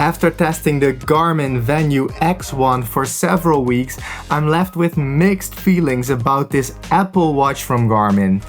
After testing the Garmin Venu X1 for several weeks, I'm left with mixed feelings about this Apple Watch from Garmin.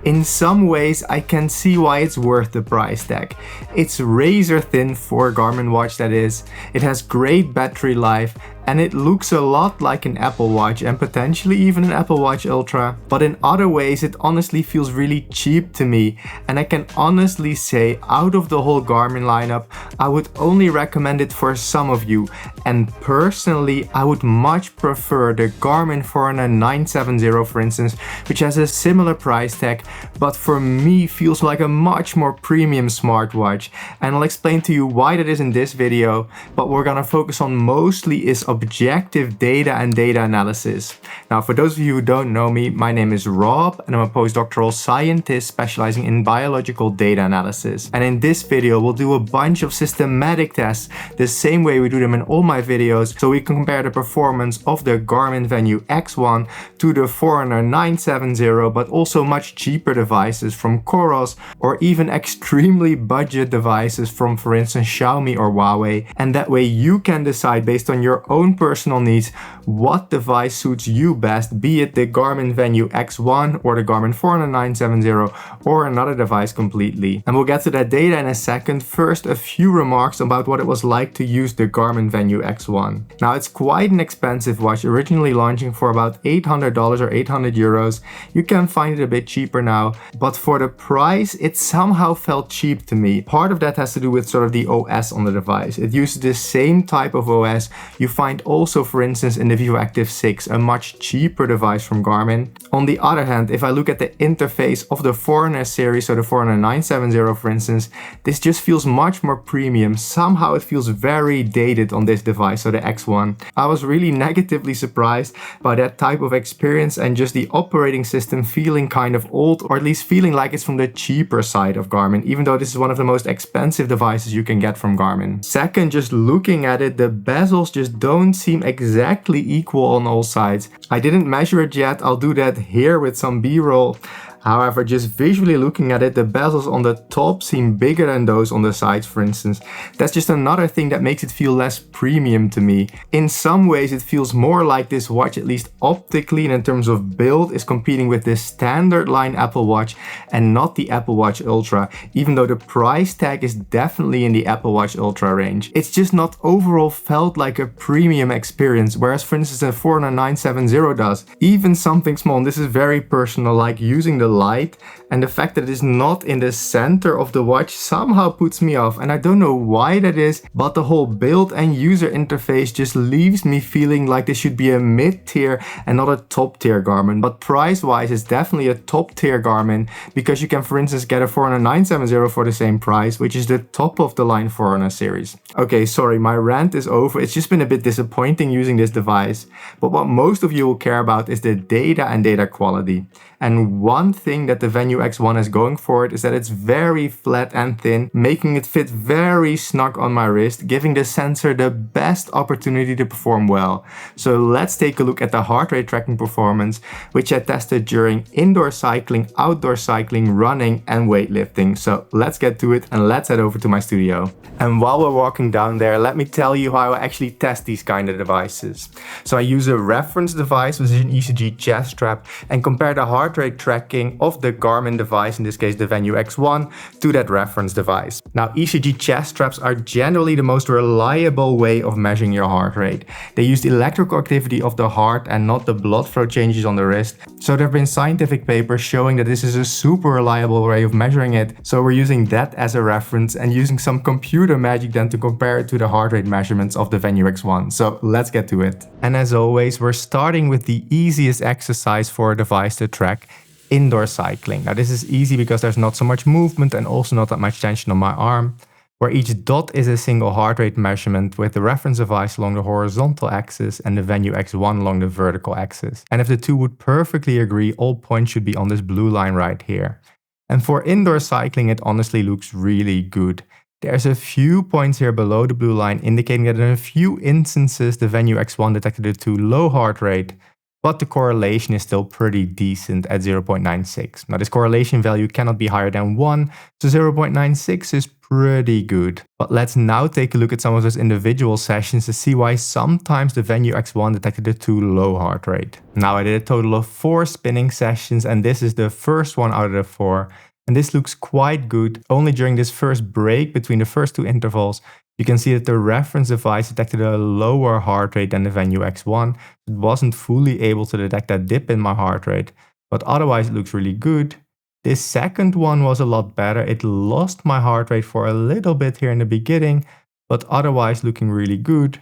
In some ways, I can see why it's worth the price tag. It's razor thin for a Garmin watch, that is. It has great battery life and it looks a lot like an Apple Watch and potentially even an Apple Watch Ultra. But in other ways, it honestly feels really cheap to me. And I can honestly say, out of the whole Garmin lineup, I would only recommend it for some of you. And personally, I would much prefer the Garmin Forerunner 970, for instance, which has a similar price tag, but for me feels like a much more premium smartwatch. And I'll explain to you why that is in this video, but we're gonna focus on mostly is objective data and data analysis. Now, for those of you who don't know me, my name is Rob and I'm a postdoctoral scientist specializing in biological data analysis. And in this video, we'll do a bunch of systematic tests, the same way we do them in all my videos, so we can compare the performance of the Garmin Venu X1 to the Forerunner 970, but also much cheaper devices from Coros or even extremely budget devices from, for instance, Xiaomi or Huawei. And that way you can decide based on your own personal needs what device suits you best, be it the Garmin Venu X1 or the Garmin Forerunner 970 or another device completely. And we'll get to that data in a second. First, a few remarks about what it was like to use the Garmin Venu X1. Now, it's quite an expensive watch, originally launching for about $800 or 800 euros. You can find it a bit cheaper now, but for the price, it somehow felt cheap to me. Part of that has to do with sort of the OS on the device. It uses the same type of OS you find also, for instance, in the Vivo Active 6, a much cheaper device from Garmin. On the other hand, if I look at the interface of the Forerunner series, so the Forerunner 970, for instance, this just feels much more premium. Somehow it feels very dated on this device, so the X1. I was really negatively surprised by that type of experience and just the operating system feeling kind of old, or at least feeling like it's from the cheaper side of Garmin, even though this is one of the most expensive devices you can get from Garmin. Second, just looking at it, the bezels just don't seem exactly equal on all sides. I didn't measure it yet, I'll do that here with some B-roll. However, just visually looking at it, the bezels on the top seem bigger than those on the sides, for instance. That's just another thing that makes it feel less premium to me. In some ways, it feels more like this watch, at least optically and in terms of build, is competing with the standard line Apple Watch and not the Apple Watch Ultra, even though the price tag is definitely in the Apple Watch Ultra range. It's just not overall felt like a premium experience, whereas, for instance, the Forerunner 970 does. Even something small, and this is very personal, like using the light and the fact that it is not in the center of the watch somehow puts me off, and I don't know why that is, but the whole build and user interface just leaves me feeling like this should be a mid-tier and not a top-tier Garmin. But price-wise, it's definitely a top-tier Garmin, because you can, for instance, get a Forerunner 970 for the same price, which is the top of the line Forerunner series. Okay, sorry, my rant is over. It's just been a bit disappointing using this device, but what most of you will care about is the data and data quality. And one thing that the Venu X1 is going for it is that it's very flat and thin, making it fit very snug on my wrist, giving the sensor the best opportunity to perform well. So let's take a look at the heart rate tracking performance, which I tested during indoor cycling, outdoor cycling, running and weightlifting. So let's get to it and let's head over to my studio. And while we're walking down there, let me tell you how I actually test these kind of devices. So I use a reference device, which is an ECG chest strap, and compare the heart rate tracking of the Garmin device, in this case the Venu X1, to that reference device. Now, ECG chest straps are generally the most reliable way of measuring your heart rate. They use the electrical activity of the heart and not the blood flow changes on the wrist. So there have been scientific papers showing that this is a super reliable way of measuring it. So we're using that as a reference and using some computer magic then to compare it to the heart rate measurements of the Venu X1. So let's get to it. And as always, we're starting with the easiest exercise for a device to track: indoor cycling. Now, this is easy because there's not so much movement and also not that much tension on my arm, where each dot is a single heart rate measurement with the reference device along the horizontal axis and the Venu X1 along the vertical axis. And if the two would perfectly agree, all points should be on this blue line right here. And for indoor cycling, it honestly looks really good. There's a few points here below the blue line indicating that in a few instances the Venu X1 detected a too low heart rate, but the correlation is still pretty decent at 0.96. Now this correlation value cannot be higher than 1, so 0.96 is pretty good. But let's now take a look at some of those individual sessions to see why sometimes the Venu X1 detected a too low heart rate. Now I did a total of 4 spinning sessions, and this is the first one out of the 4. And this looks quite good. Only during this first break between the first 2 intervals, you can see that the reference device detected a lower heart rate than the Venu X1. It wasn't fully able to detect that dip in my heart rate, but otherwise it looks really good. This second one was a lot better. It lost my heart rate for a little bit here in the beginning, but otherwise looking really good.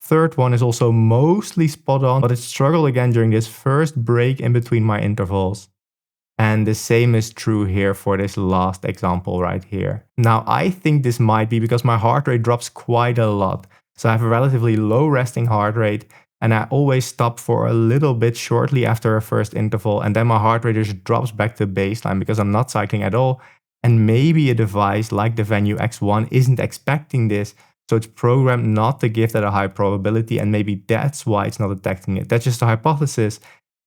Third one is also mostly spot on, but it struggled again during this first break in between my intervals. And the same is true here for this last example right here. Now I think this might be because my heart rate drops quite a lot. So I have a relatively low resting heart rate, and I always stop for a little bit shortly after a first interval, and then my heart rate just drops back to baseline because I'm not cycling at all. And maybe a device like the Venu X1 isn't expecting this, so it's programmed not to give that a high probability, and maybe that's why it's not detecting it. That's just a hypothesis.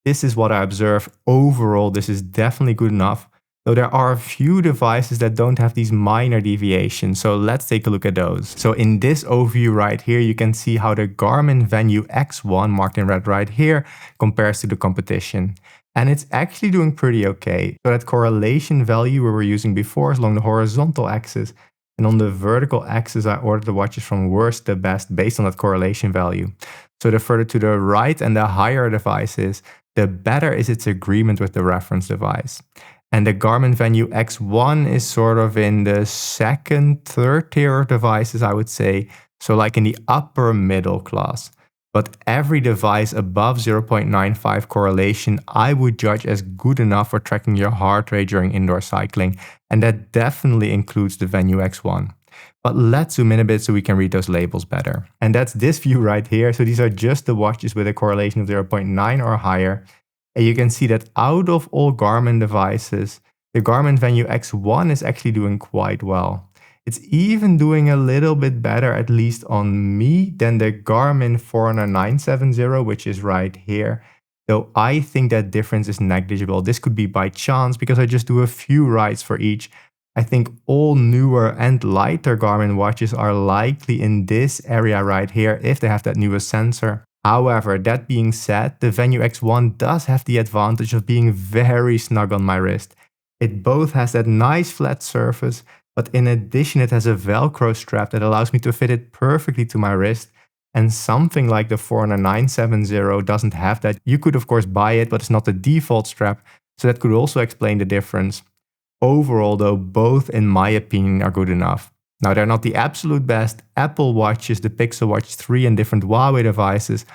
This is what I observe. Overall, this is definitely good enough, though there are a few devices that don't have these minor deviations, so let's take a look at those. So in this overview right here, you can see how the Garmin Venu X1, marked in red right here, compares to the competition. And it's actually doing pretty okay. So that correlation value we were using before is along the horizontal axis, and on the vertical axis I ordered the watches from worst to best based on that correlation value. So the further to the right and the higher the device is, the better is its agreement with the reference device. And the Garmin Venu X1 is sort of in the second, third tier of devices, I would say. So like in the upper middle class. But every device above 0.95 correlation, I would judge as good enough for tracking your heart rate during indoor cycling. And that definitely includes the Venu X1. But let's zoom in a bit so we can read those labels better. And that's this view right here. So these are just the watches with a correlation of 0.9 or higher. And you can see that out of all Garmin devices, the Garmin Venu X1 is actually doing quite well. It's even doing a little bit better, at least on me, than the Garmin 40970, which is right here. Though I think that difference is negligible. This could be by chance because I just do a few rides for each. I think all newer and lighter Garmin watches are likely in this area right here if they have that newest sensor. However, that being said, the Venu X1 does have the advantage of being very snug on my wrist. It both has that nice flat surface, but in addition it has a Velcro strap that allows me to fit it perfectly to my wrist. And something like the 40970 doesn't have that. You could of course buy it, but it's not the default strap, so that could also explain the difference. Overall though, both in my opinion are good enough. Now they're not the absolute best. Apple Watches, the Pixel Watch 3 and different Huawei devices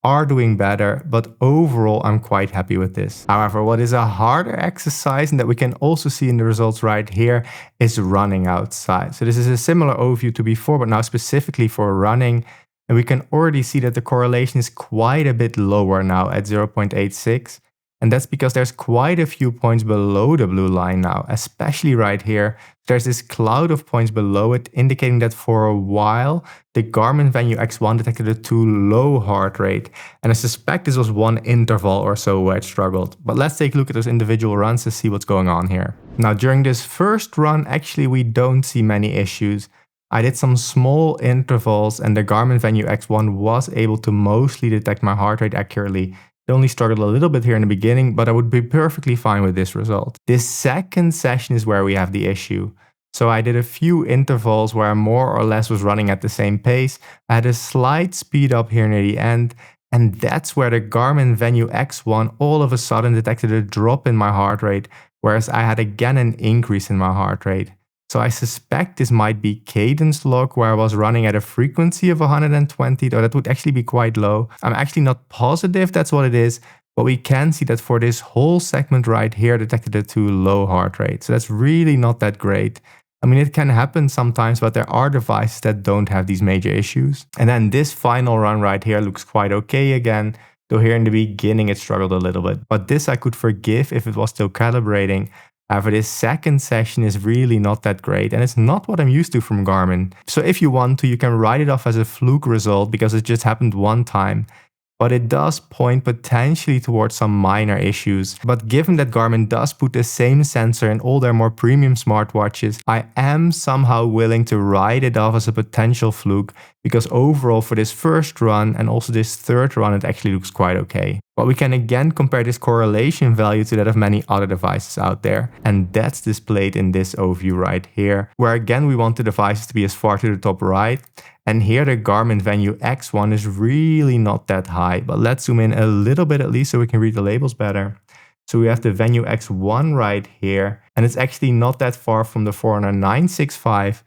are doing better, but overall I'm quite happy with this. However, what is a harder exercise and that we can also see in the results right here is running outside. So this is a similar overview to before, but now specifically for running. And we can already see that the correlation is quite a bit lower now at 0.86. And that's because there's quite a few points below the blue line now, especially right here. There's this cloud of points below it, indicating that for a while, the Garmin Venu X1 detected a too low heart rate. And I suspect this was one interval or so where it struggled. But let's take a look at those individual runs to see what's going on here. Now, during this first run, actually, we don't see many issues. I did some small intervals and the Garmin Venu X1 was able to mostly detect my heart rate accurately. It only struggled a little bit here in the beginning, but I would be perfectly fine with this result. This second session is where we have the issue. So I did a few intervals where I more or less was running at the same pace. I had a slight speed up here near the end, and that's where the Garmin Venu X1 all of a sudden detected a drop in my heart rate, whereas I had again an increase in my heart rate. So I suspect this might be cadence lock, where I was running at a frequency of 120, though that would actually be quite low. I'm actually not positive that's what it is, but we can see that for this whole segment right here detected a too low heart rate. So that's really not that great. I mean, it can happen sometimes, but there are devices that don't have these major issues. And then this final run right here looks quite okay again, though here in the beginning it struggled a little bit. But this I could forgive if it was still calibrating. However, this second session is really not that great, and it's not what I'm used to from Garmin. So if you want to, you can write it off as a fluke result because it just happened one time. but it does point potentially towards some minor issues. But given that Garmin does put the same sensor in all their more premium smartwatches, I am somehow willing to write it off as a potential fluke, because overall for this first run and also this third run it actually looks quite okay. But we can again compare this correlation value to that of many other devices out there, and that's displayed in this overview right here, where again we want the devices to be as far to the top right. And here the Garmin Venu X1 is really not that high, but let's zoom in a little bit at least so we can read the labels better. So we have the Venu X1 right here, and it's actually not that far from the Forerunner 965,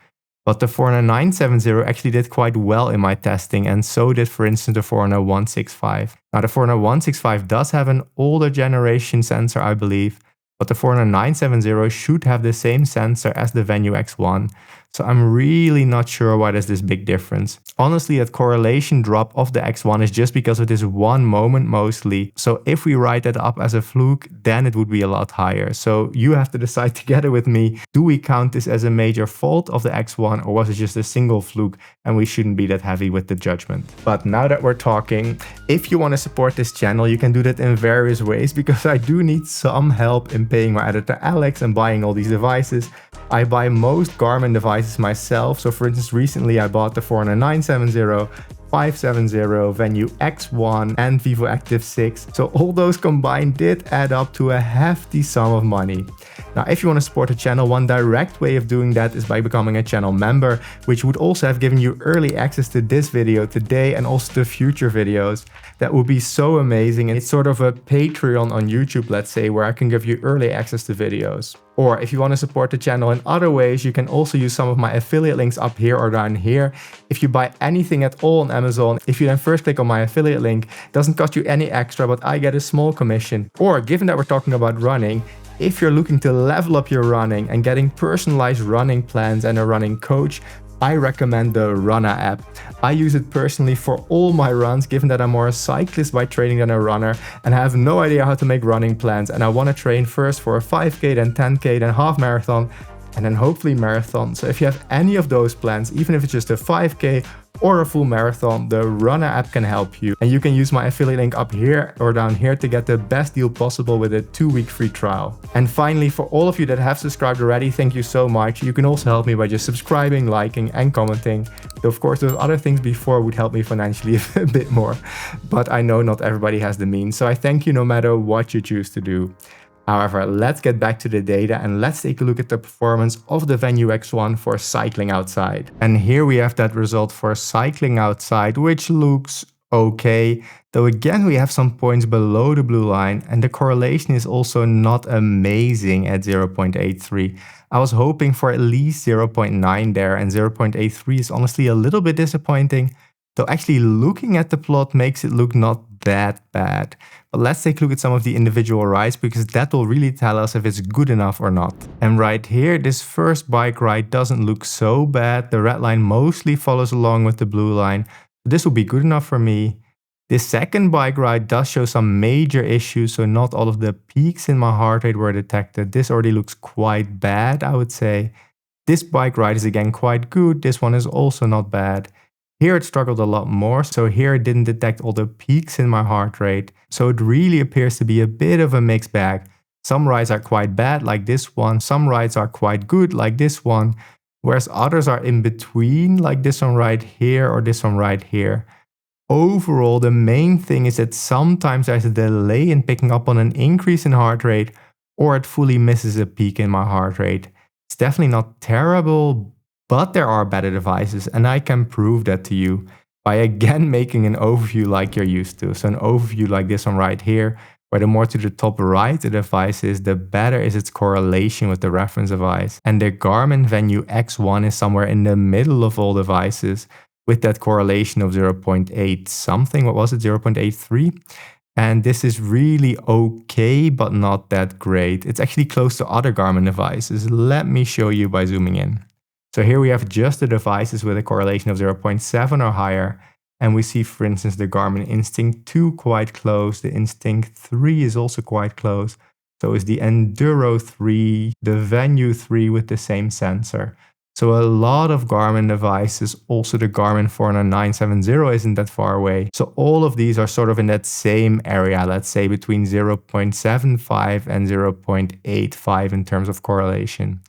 but the Forerunner 970 actually did quite well in my testing, and so did for instance the Forerunner 165. Now the Forerunner 165 does have an older generation sensor, I believe, but the Forerunner 970 should have the same sensor as the Venu X1. So I'm really not sure why there's this big difference. Honestly, that correlation drop of the X1 is just because of this one moment mostly. So if we write that up as a fluke, then it would be a lot higher. So you have to decide together with me, do we count this as a major fault of the X1, or was it just a single fluke and we shouldn't be that heavy with the judgment? But now that we're talking, if you want to support this channel, you can do that in various ways, because I do need some help in paying my editor Alex and buying all these devices. I buy most Garmin devices myself. So for instance, recently I bought the Forerunner 970, 570, Venu X1 and Vivo Active 6. So all those combined did add up to a hefty sum of money. Now, if you want to support the channel, one direct way of doing that is by becoming a channel member, which would also have given you early access to this video today and also to future videos. That would be so amazing. And it's sort of a Patreon on YouTube, let's say, where I can give you early access to videos. Or if you want to support the channel in other ways, you can also use some of my affiliate links up here or down here. If you buy anything at all on Amazon, if you then first click on my affiliate link, it doesn't cost you any extra, but I get a small commission. Or given that we're talking about running, if you're looking to level up your running and getting personalized running plans and a running coach, I recommend the Runner app. I use it personally for all my runs, given that I'm more a cyclist by training than a runner, and I have no idea how to make running plans, and I want to train first for a 5K, then 10K, then half marathon, and then hopefully marathon. So if you have any of those plans, even if it's just a 5K or a full marathon, the Runner app can help you. And you can use my affiliate link up here or down here to get the best deal possible with a 2-week free trial. And finally, for all of you that have subscribed already, thank you so much. You can also help me by just subscribing, liking and commenting. Though of course those other things before would help me financially a bit more, but I know not everybody has the means. So I thank you no matter what you choose to do. However, let's get back to the data and let's take a look at the performance of the Venu X1 for cycling outside. And here we have that result for cycling outside, which looks okay. Though again, we have some points below the blue line and the correlation is also not amazing at 0.83. I was hoping for at least 0.9 there, and 0.83 is honestly a little bit disappointing. Though actually looking at the plot makes it look not that bad. But let's take a look at some of the individual rides, because that will really tell us if it's good enough or not. And right here, this first bike ride doesn't look so bad. The red line mostly follows along with the blue line. This will be good enough for me. This second bike ride does show some major issues, so not all of the peaks in my heart rate were detected. This already looks quite bad, I would say. This bike ride is again quite good. This one is also not bad. Here it struggled a lot more, so here it didn't detect all the peaks in my heart rate. So it really appears to be a bit of a mixed bag. Some rides are quite bad, like this one. Some rides are quite good, like this one. Whereas others are in between, like this one right here or this one right here. Overall, the main thing is that sometimes there's a delay in picking up on an increase in heart rate, or it fully misses a peak in my heart rate. It's definitely not terrible, but there are better devices, and I can prove that to you by again making an overview like you're used to. So an overview like this one right here, where the more to the top right the device is, the better is its correlation with the reference device. And the Garmin Venu X1 is somewhere in the middle of all devices with that correlation of 0.8 something. What was it? 0.83? And this is really okay, but not that great. It's actually close to other Garmin devices. Let me show you by zooming in. So here we have just the devices with a correlation of 0.7 or higher. And we see, for instance, the Garmin Instinct 2 quite close. The Instinct 3 is also quite close. So is the Enduro 3, the Venu 3 with the same sensor. So a lot of Garmin devices, also the Garmin 49970 isn't that far away. So all of these are sort of in that same area, let's say between 0.75 and 0.85 in terms of correlation.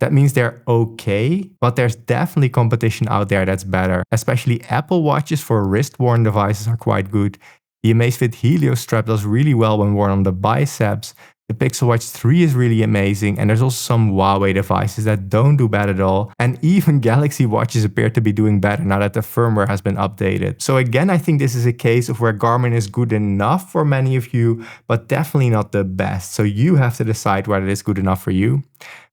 That means they're okay, but there's definitely competition out there that's better. Especially Apple Watches for wrist-worn devices are quite good. The Amazfit Helio strap does really well when worn on the biceps. The Pixel Watch 3 is really amazing, and there's also some Huawei devices that don't do bad at all, and even Galaxy watches appear to be doing better now that the firmware has been updated. So again, I think this is a case of where Garmin is good enough for many of you, but definitely not the best. So you have to decide whether it is good enough for you.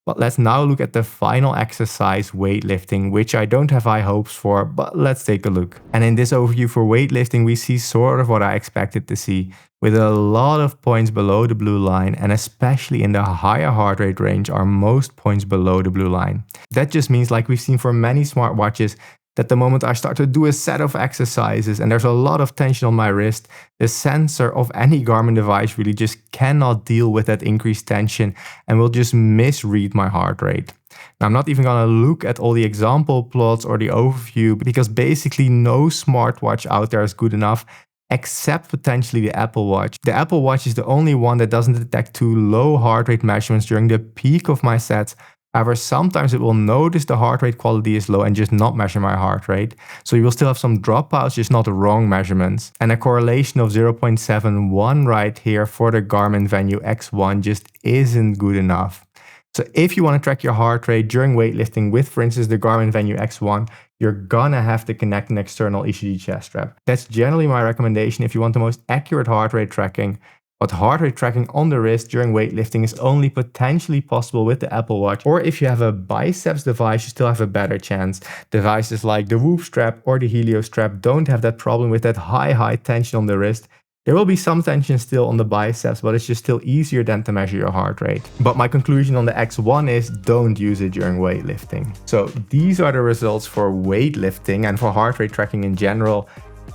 But let's now look at the final exercise, weightlifting, which I don't have high hopes for, but let's take a look. And in this overview for weightlifting, we see sort of what I expected to see, with a lot of points below the blue line, and especially in the higher heart rate range are most points below the blue line. That just means, like we've seen for many smartwatches, that the moment I start to do a set of exercises and there's a lot of tension on my wrist, the sensor of any Garmin device really just cannot deal with that increased tension and will just misread my heart rate. Now, I'm not even going to look at all the example plots or the overview, because basically no smartwatch out there is good enough except potentially the Apple Watch. The Apple Watch is the only one that doesn't detect too low heart rate measurements during the peak of my sets. However, sometimes it will notice the heart rate quality is low and just not measure my heart rate. So you will still have some dropouts, just not the wrong measurements. And a correlation of 0.71 right here for the Garmin Venu X1 just isn't good enough. So if you want to track your heart rate during weightlifting with, for instance, the Garmin Venu X1, you're gonna have to connect an external ECG chest strap. That's generally my recommendation if you want the most accurate heart rate tracking. But heart rate tracking on the wrist during weightlifting is only potentially possible with the Apple Watch, or if you have a biceps device, you still have a better chance. Devices like the Whoop strap or the Helio strap don't have that problem with that high tension on the wrist. There will be some tension still on the biceps, but it's just still easier than to measure your heart rate. But my conclusion on the X1 is don't use it during weightlifting. So these are the results for weightlifting and for heart rate tracking in general.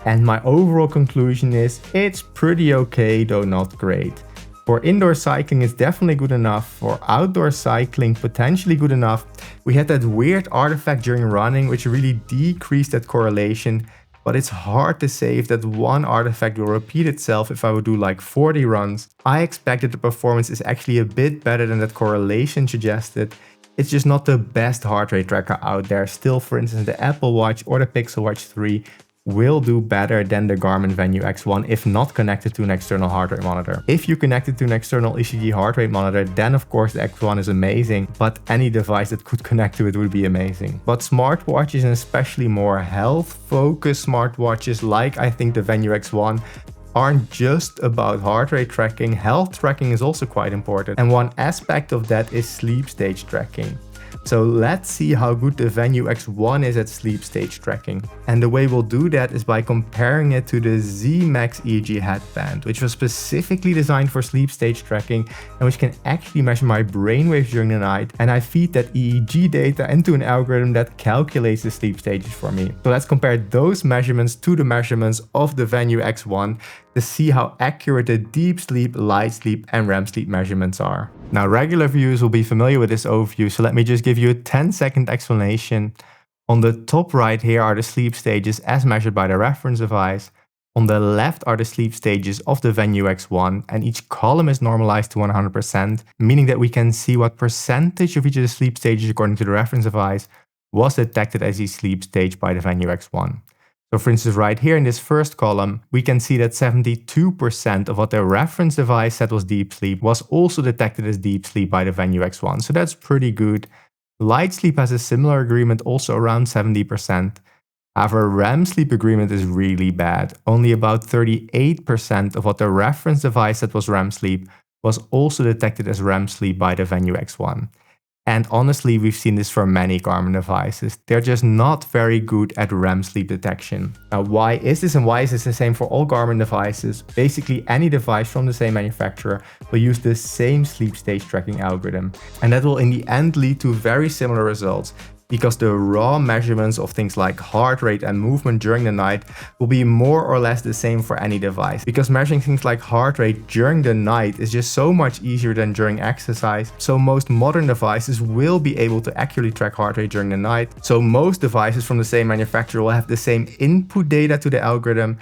And my overall conclusion is it's pretty okay, though not great. For indoor cycling, it's definitely good enough. For outdoor cycling, potentially good enough. We had that weird artifact during running, which really decreased that correlation. But it's hard to say if that one artifact will repeat itself if I would do like 40 runs. I expect that the performance is actually a bit better than that correlation suggested. It's just not the best heart rate tracker out there. Still, for instance, the Apple Watch or the Pixel Watch 3 will do better than the Garmin Venu X1 if not connected to an external heart rate monitor. If you connect it to an external ECG heart rate monitor, then of course the X1 is amazing, but any device that could connect to it would be amazing. But smartwatches, and especially more health-focused smartwatches like I think the Venu X1, aren't just about heart rate tracking. Health tracking is also quite important, and one aspect of that is sleep stage tracking. So let's see how good the Venu X1 is at sleep stage tracking. And the way we'll do that is by comparing it to the Z Max EEG headband, which was specifically designed for sleep stage tracking and which can actually measure my brainwaves during the night. And I feed that EEG data into an algorithm that calculates the sleep stages for me. So let's compare those measurements to the measurements of the Venu X1 to see how accurate the deep sleep, light sleep, and REM sleep measurements are. Now, regular viewers will be familiar with this overview, so let me just give you a 10-second explanation. On the top right here are the sleep stages as measured by the reference device. On the left are the sleep stages of the Venu X1, and each column is normalized to 100%, meaning that we can see what percentage of each of the sleep stages according to the reference device was detected as a sleep stage by the Venu X1. So for instance, right here in this first column, we can see that 72% of what the reference device said was deep sleep was also detected as deep sleep by the Venu X1. So that's pretty good. Light sleep has a similar agreement, also around 70%. However, REM sleep agreement is really bad. Only about 38% of what the reference device said was REM sleep was also detected as REM sleep by the Venu X1. And honestly, we've seen this for many Garmin devices. They're just not very good at REM sleep detection. Now, why is this, and why is this the same for all Garmin devices? Basically, any device from the same manufacturer will use the same sleep stage tracking algorithm. And that will in the end lead to very similar results. because the raw measurements of things like heart rate and movement during the night will be more or less the same for any device. Because measuring things like heart rate during the night is just so much easier than during exercise. So most modern devices will be able to accurately track heart rate during the night. So most devices from the same manufacturer will have the same input data to the algorithm.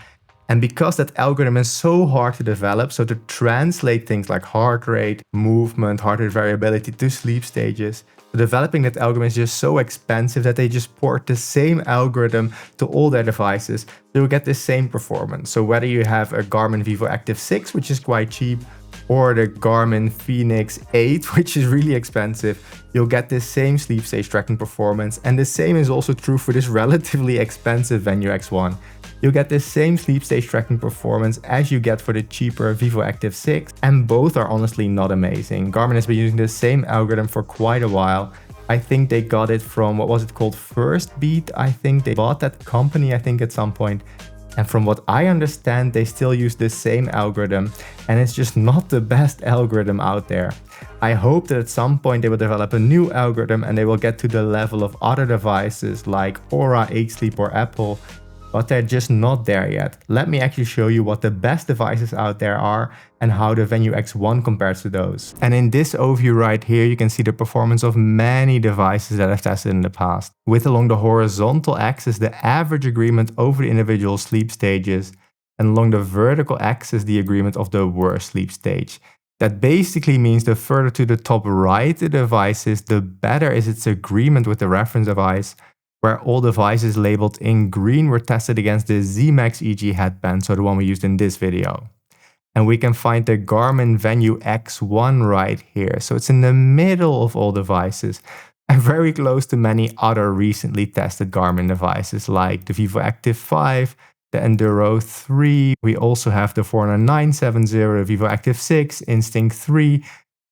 And because that algorithm is so hard to develop, so to translate things like heart rate, movement, heart rate variability to sleep stages, developing that algorithm is just so expensive that they just port the same algorithm to all their devices. You'll get the same performance. So whether you have a Garmin Vivo Active 6, which is quite cheap, or the Garmin Fenix 8, which is really expensive, you'll get the same sleep stage tracking performance. And the same is also true for this relatively expensive Venu X1. You'll get the same sleep stage tracking performance as you get for the cheaper Vivo Active 6, and both are honestly not amazing. Garmin has been using the same algorithm for quite a while. I think they got it from, what was it called, First Beat? I think they bought that company, I think, at some point. And from what I understand, they still use the same algorithm, and it's just not the best algorithm out there. I hope that at some point they will develop a new algorithm and they will get to the level of other devices like Aura, Sleep or Apple, but they're just not there yet. Let me actually show you what the best devices out there are and how the Venu X1 compares to those. And in this overview right here, you can see the performance of many devices that I've tested in the past. With along the horizontal axis, the average agreement over the individual sleep stages, and along the vertical axis, the agreement of the worst sleep stage. That basically means the further to the top right the device is, the better is its agreement with the reference device, where all devices labeled in green were tested against the Z-Max EG headband, so the one we used in this video. And we can find the Garmin Venu X1 right here, so it's in the middle of all devices, and very close to many other recently tested Garmin devices like the Vivo Active 5, the Enduro 3, we also have the Forerunner 970, the Vivo Active 6, Instinct 3,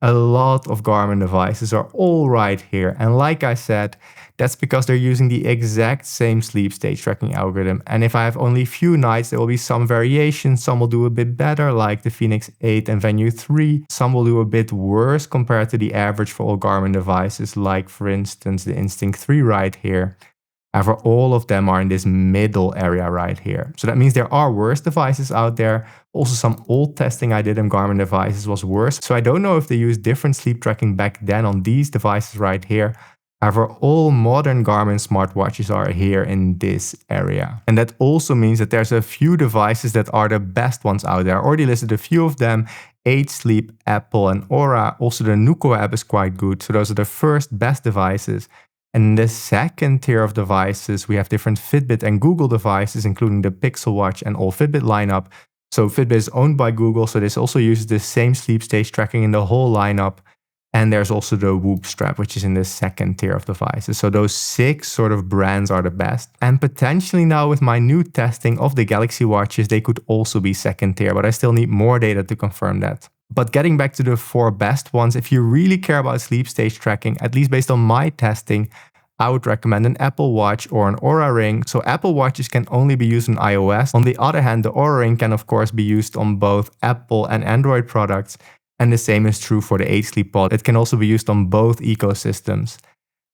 a lot of Garmin devices are all right here, and like I said, that's because they're using the exact same sleep stage tracking algorithm. And if I have only a few nights, there will be some variations. Some will do a bit better, like the Fenix 8 and Venu 3. Some will do a bit worse compared to the average for all Garmin devices, like for instance the Instinct 3 right here. However, all of them are in this middle area right here. So that means there are worse devices out there. Also, some old testing I did on Garmin devices was worse. So I don't know if they used different sleep tracking back then on these devices right here. However, all modern Garmin smartwatches are here in this area. And that also means that there's a few devices that are the best ones out there. I already listed a few of them: Sleep, Apple and Aura. Also the Nuco app is quite good. So those are the first best devices. And in the second tier of devices, we have different Fitbit and Google devices, including the Pixel Watch and all Fitbit lineup. So Fitbit is owned by Google, so this also uses the same sleep stage tracking in the whole lineup. And there's also the Whoop strap, which is in the second tier of devices. So those 6 sort of brands are the best. And potentially now with my new testing of the Galaxy watches, they could also be second tier, but I still need more data to confirm that. But getting back to the 4 best ones, if you really care about sleep stage tracking, at least based on my testing, I would recommend an Apple Watch or an Aura Ring. So Apple Watches can only be used on iOS. On the other hand, the Aura Ring can of course be used on both Apple and Android products. And the same is true for the Sleep Pod. It can also be used on both ecosystems.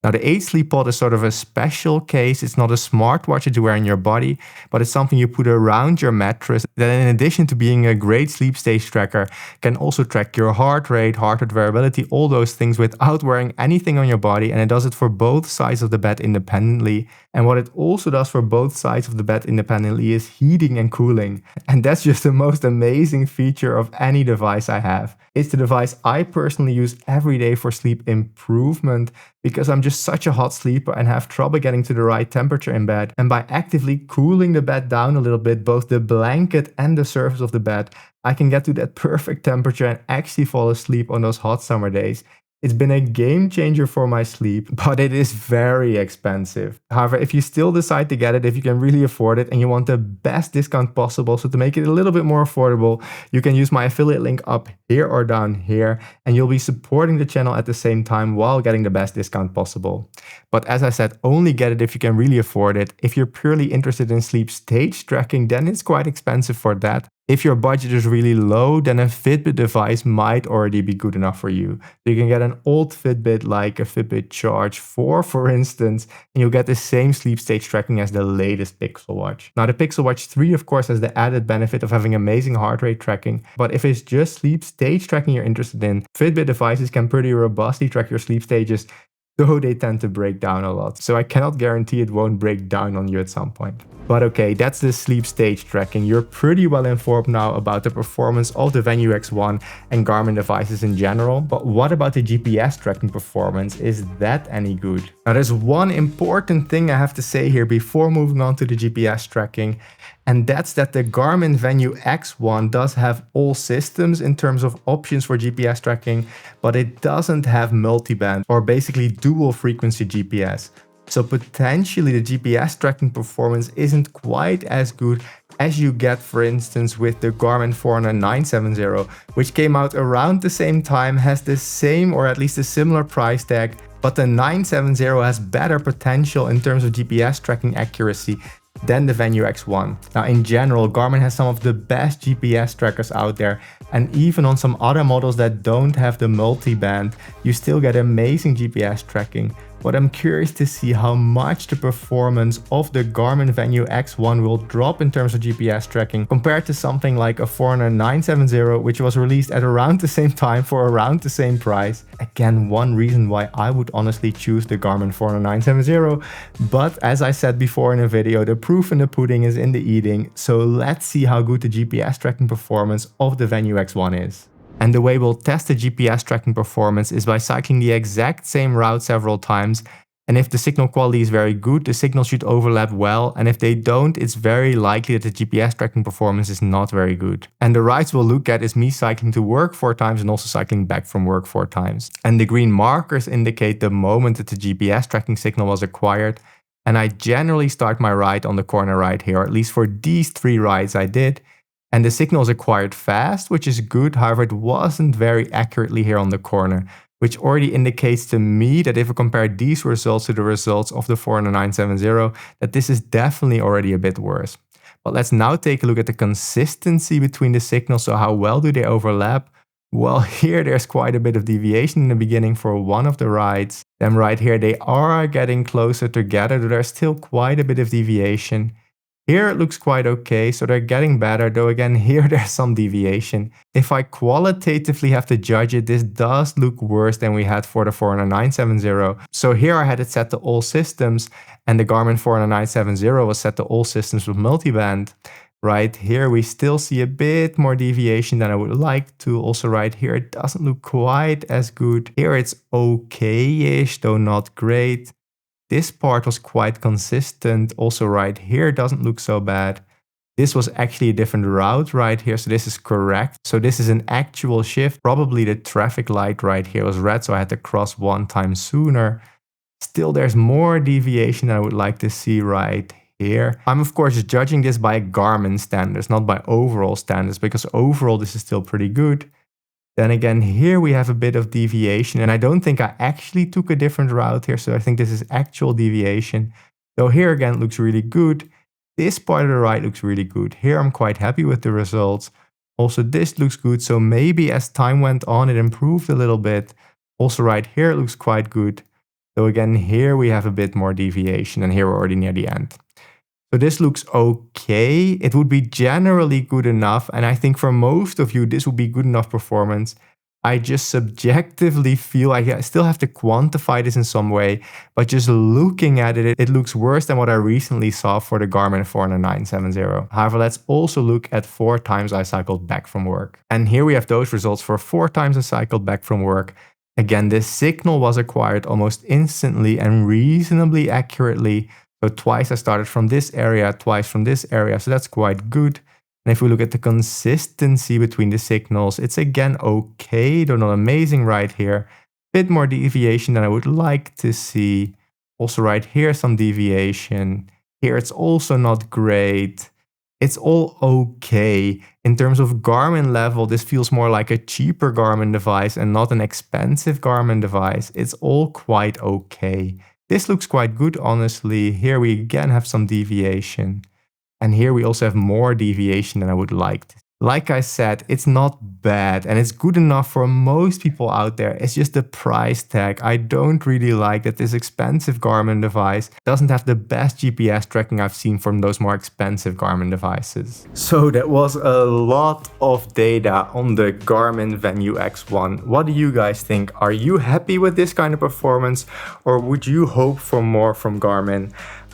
Now the Sleep Pod is sort of a special case. It's not a smartwatch that you wear in your body, but it's something you put around your mattress that, in addition to being a great sleep stage tracker, can also track your heart rate variability, all those things without wearing anything on your body. And it does it for both sides of the bed independently. And what it also does for both sides of the bed independently is heating and cooling. And that's just the most amazing feature of any device I have. It's the device I personally use every day for sleep improvement, because I'm just such a hot sleeper and have trouble getting to the right temperature in bed. And by actively cooling the bed down a little bit, both the blanket and the surface of the bed, I can get to that perfect temperature and actually fall asleep on those hot summer days. It's been a game changer for my sleep, but it is very expensive. However, if you still decide to get it, if you can really afford it and you want the best discount possible, so to make it a little bit more affordable, you can use my affiliate link up here or down here, and you'll be supporting the channel at the same time while getting the best discount possible. But as I said, only get it if you can really afford it. If you're purely interested in sleep stage tracking, then it's quite expensive for that. If your budget is really low, then a Fitbit device might already be good enough for you. So you can get an old Fitbit like a Fitbit Charge 4, for instance, and you'll get the same sleep stage tracking as the latest Pixel Watch. Now the Pixel Watch 3 of course has the added benefit of having amazing heart rate tracking, but if it's just sleep stage tracking you're interested in, Fitbit devices can pretty robustly track your sleep stages, though they tend to break down a lot. So I cannot guarantee it won't break down on you at some point. But okay, that's the sleep stage tracking. You're pretty well informed now about the performance of the Venu X1 and Garmin devices in general. But what about the GPS tracking performance? Is that any good? Now there's one important thing I have to say here before moving on to the GPS tracking. And that's that the Garmin Venu X1 does have all systems in terms of options for GPS tracking, but it doesn't have multiband or basically dual frequency GPS. So potentially the GPS tracking performance isn't quite as good as you get, for instance, with the Garmin Forerunner 970, which came out around the same time, has the same or at least a similar price tag, but the 970 has better potential in terms of GPS tracking accuracy than the Venu X1. Now in general, Garmin has some of the best GPS trackers out there, and even on some other models that don't have the multiband, you still get amazing GPS tracking. But I'm curious to see how much the performance of the Garmin Venu X1 will drop in terms of GPS tracking compared to something like a Forerunner 970, which was released at around the same time for around the same price. Again, one reason why I would honestly choose the Garmin Forerunner 970. But as I said before in a video, the proof in the pudding is in the eating. So let's see how good the GPS tracking performance of the Venu X1 is. And the way we'll test the GPS tracking performance is by cycling the exact same route several times. And if the signal quality is very good, the signals should overlap well. And if they don't, it's very likely that the GPS tracking performance is not very good. And the rides we'll look at is me cycling to work 4 times and also cycling back from work 4 times. And the green markers indicate the moment that the GPS tracking signal was acquired. And I generally start my ride on the corner right here, at least for these 3 rides I did. And the signal is acquired fast, which is good. However, it wasn't very accurately here on the corner, which already indicates to me that if I compare these results to the results of the Forerunner 970, that this is definitely already a bit worse. But let's now take a look at the consistency between the signals. So how well do they overlap? Well, here there's quite a bit of deviation in the beginning for one of the rides. Then right here, they are getting closer together, though there's still quite a bit of deviation. Here it looks quite okay, so they're getting better, though again here there's some deviation. If I qualitatively have to judge it, this does look worse than we had for the Forerunner 970. So here I had it set to all systems, and the Garmin Forerunner 970 was set to all systems with multiband. Right here we still see a bit more deviation than I would like to. Also right here it doesn't look quite as good. Here it's okay-ish, though not great. This part was quite consistent. Also right here doesn't look so bad. This was actually a different route right here, so this is correct. So this is an actual shift. Probably the traffic light right here was red, so I had to cross 1 time sooner. Still, there's more deviation than I would like to see right here. I'm of course judging this by Garmin standards, not by overall standards, because overall this is still pretty good. Then again, here we have a bit of deviation, and I don't think I actually took a different route here, so I think this is actual deviation. Though here again it looks really good. This part of the ride looks really good. Here I'm quite happy with the results. Also this looks good, so maybe as time went on it improved a little bit. Also right here it looks quite good. Though again here we have a bit more deviation, and here we're already near the end. So this looks okay. It would be generally good enough, and I think for most of you this would be good enough performance. I just subjectively feel I still have to quantify this in some way, but just looking at it, it looks worse than what I recently saw for the Garmin Forerunner 970. However, let's also look at 4 times I cycled back from work. And here we have those results for 4 times I cycled back from work. Again, this signal was acquired almost instantly and reasonably accurately. So twice I started from this area, twice from this area, so that's quite good. And if we look at the consistency between the signals, it's again okay, though not amazing right here. Bit more deviation than I would like to see. Also right here some deviation. Here it's also not great. It's all okay. In terms of Garmin level, this feels more like a cheaper Garmin device and not an expensive Garmin device. It's all quite okay. This looks quite good, honestly. Here we again have some deviation. And here we also have more deviation than I would like to. Like I said, it's not bad and it's good enough for most people out there. It's just the price tag. I don't really like that this expensive Garmin device doesn't have the best GPS tracking I've seen from those more expensive Garmin devices. So that was a lot of data on the Garmin Venu X1. What do you guys think? Are you happy with this kind of performance, or would you hope for more from Garmin?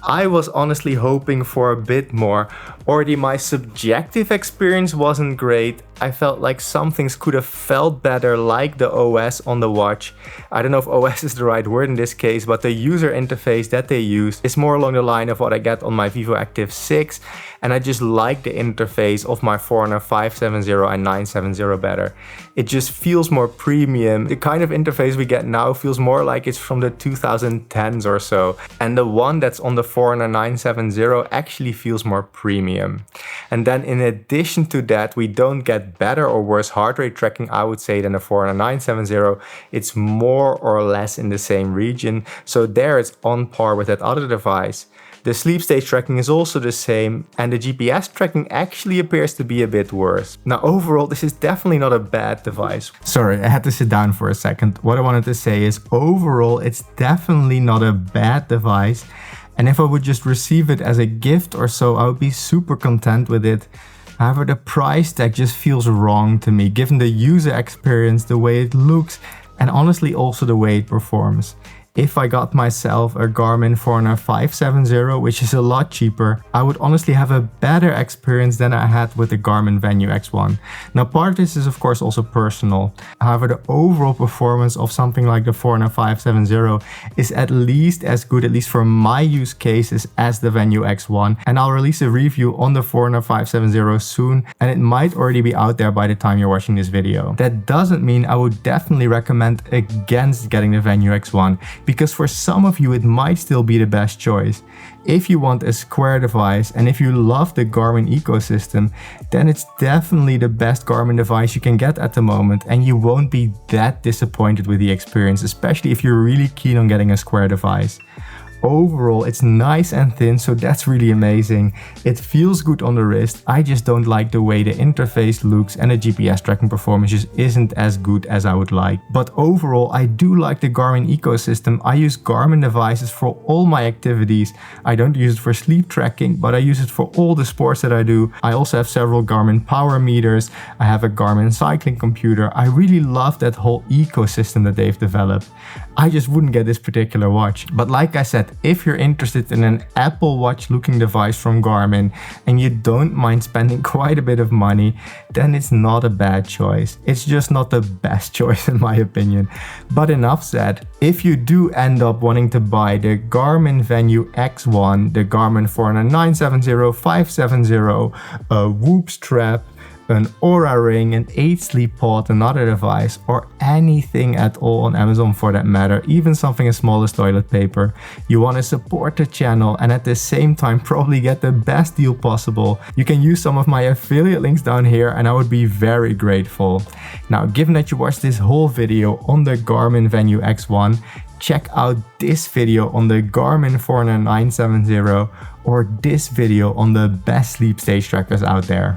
I was honestly hoping for a bit more. Already my subjective experience wasn't great. I felt like some things could have felt better, like the OS on the watch. I don't know if OS is the right word in this case, but the user interface that they use is more along the line of what I get on my Vivo Active 6. And I just like the interface of my Forerunner 570 and 970 better. It just feels more premium. The kind of interface we get now feels more like it's from the 2010s or so. And the one that's on the Forerunner 970 actually feels more premium. And then in addition to that, we don't get better or worse heart rate tracking, I would say, than the Forerunner 970. It's more or less in the same region. So there it's on par with that other device. The sleep stage tracking is also the same, and the GPS tracking actually appears to be a bit worse. Now overall, this is definitely not a bad device. Sorry, I had to sit down for a second. What I wanted to say is overall, it's definitely not a bad device. And if I would just receive it as a gift or so, I would be super content with it. However, the price tag just feels wrong to me, given the user experience, the way it looks, and honestly also the way it performs. If I got myself a Garmin Forerunner 570, which is a lot cheaper, I would honestly have a better experience than I had with the Garmin Venu X1. Now part of this is of course also personal. However, the overall performance of something like the Forerunner 570 is at least as good, at least for my use cases, as the Venu X1. And I'll release a review on the Forerunner 570 soon, and it might already be out there by the time you're watching this video. That doesn't mean I would definitely recommend against getting the Venu X1, because for some of you it might still be the best choice. If you want a square device and if you love the Garmin ecosystem, then it's definitely the best Garmin device you can get at the moment, and you won't be that disappointed with the experience, especially if you're really keen on getting a square device. Overall, it's nice and thin, so that's really amazing. It feels good on the wrist. I just don't like the way the interface looks, and the GPS tracking performance just isn't as good as I would like. But overall, I do like the Garmin ecosystem. I use Garmin devices for all my activities. I don't use it for sleep tracking, but I use it for all the sports that I do. I also have several Garmin power meters. I have a Garmin cycling computer. I really love that whole ecosystem that they've developed. I just wouldn't get this particular watch. But like I said, if you're interested in an Apple Watch looking device from Garmin and you don't mind spending quite a bit of money, then it's not a bad choice. It's just not the best choice in my opinion. But enough said, if you do end up wanting to buy the Garmin Venu X1, the Garmin Forerunner 970, 570, a Whoop strap, an Aura ring, an 8 sleep pod, another device, or anything at all on Amazon for that matter, even something as small as toilet paper, you want to support the channel and at the same time probably get the best deal possible, you can use some of my affiliate links down here and I would be very grateful. Now, given that you watched this whole video on the Garmin Venu X1, check out this video on the Garmin Forerunner 970 or this video on the best sleep stage trackers out there.